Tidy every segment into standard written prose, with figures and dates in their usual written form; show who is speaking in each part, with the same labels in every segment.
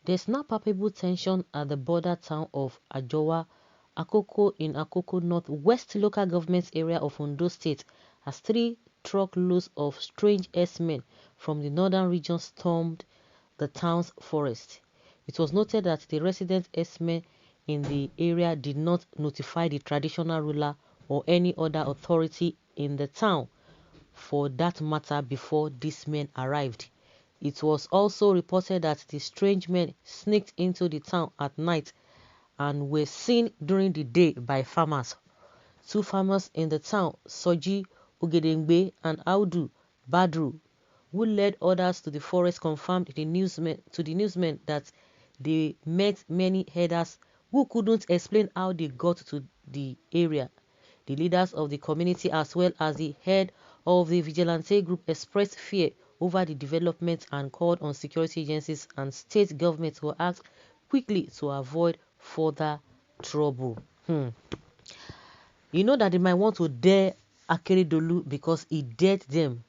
Speaker 1: There's now palpable tension at the border town of Ajowa, Akoko in Akoko Northwest local government area of Ondo State as 3 truckloads of strange herdsmen from the northern region stormed the town's forest. It was noted that the resident herdsmen in the area did not notify the traditional ruler or any other authority in the town for that matter before these men arrived. It was also reported that the strange men sneaked into the town at night and were seen during the day by farmers. 2 farmers in the town, Soji Ogedengbe and Audu Badru, who led others to the forest, confirmed to the newsmen that they met many herders who couldn't explain how they got to the area. The leaders of the community as well as the head of the vigilante group expressed fear over the development and called on security agencies and state government to act quickly to avoid further trouble. You know that they might want to dare Akeredolu because he dared them.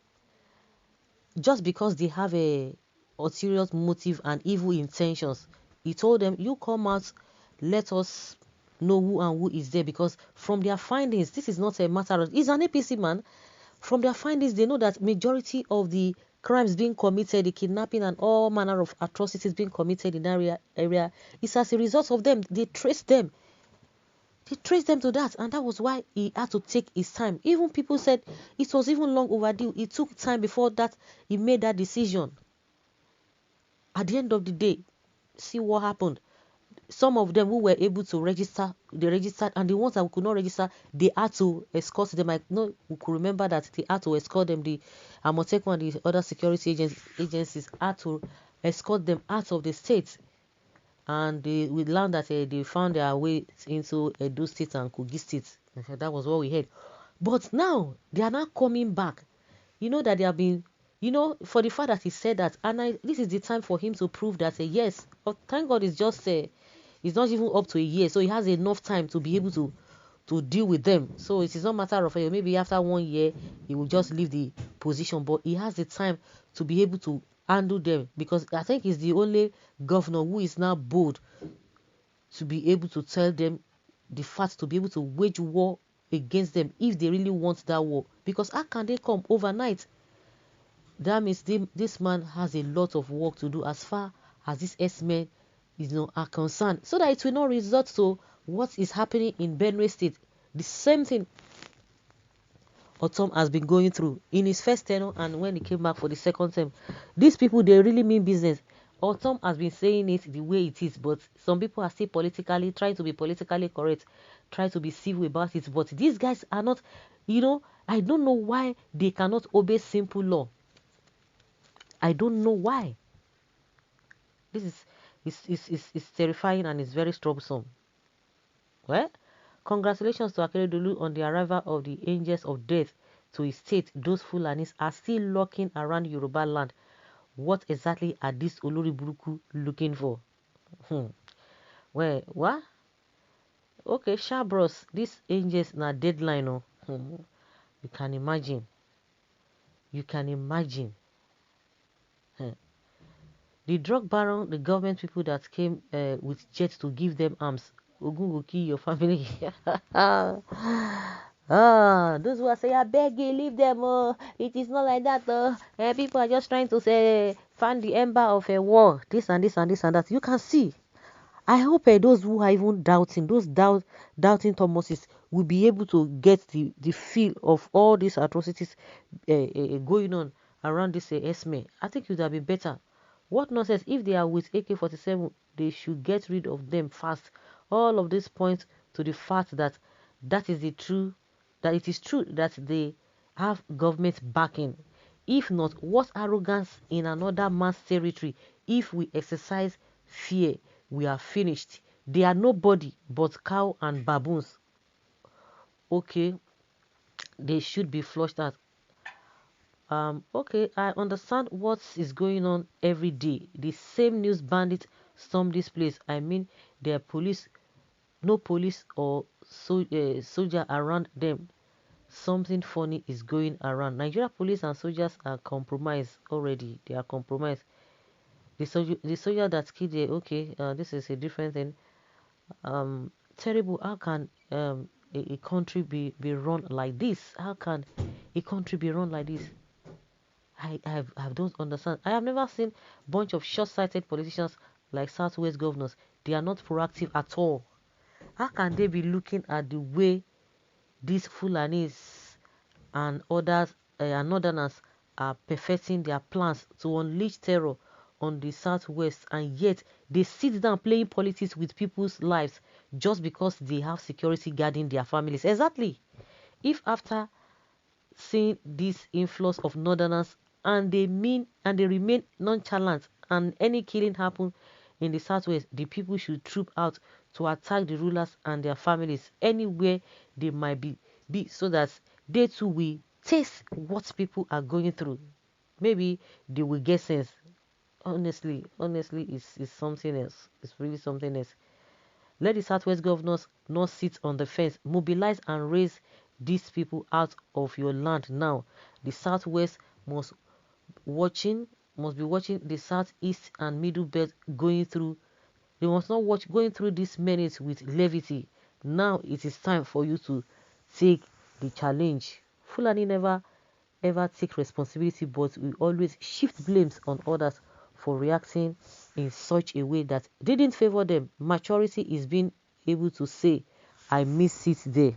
Speaker 1: Just because they have a ulterior motive and evil intentions. He told them, you come out, let us know who and who is there, because from their findings, this is not a matter of, he's an APC man. From their findings, they know that majority of the crimes being committed, the kidnapping and all manner of atrocities being committed in that area is as a result of them. They traced them. They traced them to that, and that was why he had to take his time. Even people said it was even long overdue. It took time before that he made that decision. At the end of the day, see what happened. Some of them who were able to register, they registered, and the ones that could not register, they had to escort them. I know we could remember that they had to escort them. The Amotekun and the other security agencies had to escort them out of the state. And we learned that they found their way into Edo State and Kogi State. That was what we heard. But now, they are now coming back. You know that they have been, for the fact that he said that, and this is the time for him to prove that, yes, but thank God it's just, it's not even up to a year, so he has enough time to be able to deal with them. So it is not a matter of, maybe after 1 year, he will just leave the position, but he has the time to be able to handle them, because I think he's the only governor who is now bold to be able to tell them the facts, to be able to wage war against them if they really want that war. Because how can they come overnight? That means this man has a lot of work to do as far as these herdsmen are concerned, so that it will not result to what is happening in Benue State. The same thing Otom has been going through in his first tenure and when he came back for the second term. These people, they really mean business. Otom has been saying it the way it is, but some people are still trying to be politically correct, try to be civil about it. But these guys are not, I don't know why they cannot obey simple law. I don't know why. This is terrifying and it's very troublesome. Well, congratulations to Akeredolu on the arrival of the angels of death to his state. Those Fulanis are still lurking around Yoruba land. What exactly are these Olori Buruku looking for? Well, what? Okay, Shabros, these angels na deadline. Oh. You can imagine. You can imagine. The drug baron, the government people that came with jets to give them arms. Ogun will kill your family. Those who are saying, I beg you, leave them. It is not like that. People are just trying to say, find the ember of a war. This and this and this and that. You can see. I hope those who are even doubting, those doubting Thomases, will be able to get the feel of all these atrocities going on around this Esme. I think it would have been better. What nonsense. If they are with AK-47, they should get rid of them fast. All of this points to the fact that it is true that they have government backing. If not, what arrogance in another man's territory? If we exercise fear, we are finished. They are nobody but cow and baboons. Okay, they should be flushed out. Okay, I understand what is going on every day. The same news bandits storm this place. I mean, there are no police or soldier around them. Something funny is going around. Nigeria police and soldiers are compromised already. They are compromised. The soldier that killed there, okay, this is a different thing. Terrible. How can a country be run like this? How can a country be run like this? I don't understand. I have never seen bunch of short-sighted politicians like Southwest governors. They are not proactive at all. How can they be looking at the way these Fulanis and others and northerners are perfecting their plans to unleash terror on the Southwest, and yet they sit down playing politics with people's lives just because they have security guarding their families? Exactly. If after seeing this influx of northerners and they remain nonchalant and any killing happen in the Southwest, the people should troop out to attack the rulers and their families anywhere they might be, so that they too will taste what people are going through. Maybe they will get sense. Honestly, it's something else. It's really something else. Let the Southwest governors not sit on the fence. Mobilize and raise these people out of your land now. The Southwest watching must be watching the Southeast and Middle Belt going through. They must not watch going through these minutes with levity. Now it is time for you to take the challenge. Fulani never ever take responsibility, but we always shift blames on others for reacting in such a way that didn't favor them. Maturity is being able to say, I miss it there.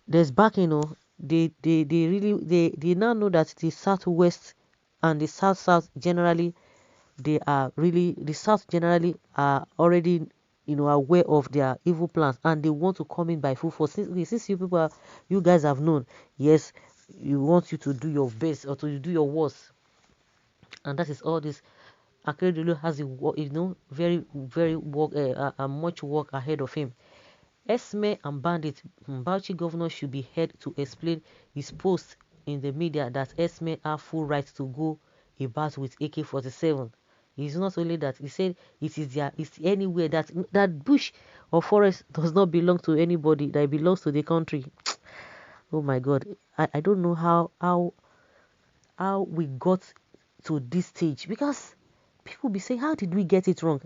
Speaker 1: There's backing, they really they now know that the Southwest and the South generally, they are really, the South generally are already aware of their evil plans, and they want to come in by full force. Since you guys have known, yes, you want you to do your best or to do your worst, and that is all this. Akeredolu has very very work, much work ahead of him. Esme and Bandit, Bauchi governor should be heard to explain his post in the media that Esme have full right to go about with AK-47. It's not only that, he said it's anywhere that bush or forest does not belong to anybody, that it belongs to the country. Oh my God, I don't know how we got to this stage, because people be saying, how did we get it wrong?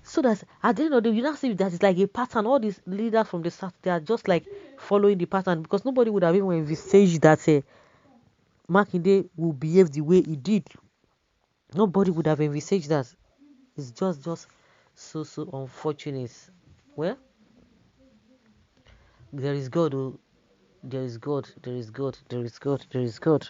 Speaker 1: So that at the end of the day, you now see that it's like a pattern. All these leaders from the South, they are just like following the pattern, because nobody would have even envisaged that Makinde will behave the way he did. Nobody would have envisaged that. It's just so unfortunate. Well, there is God. Oh, there is God. There is God. There is God. There is God.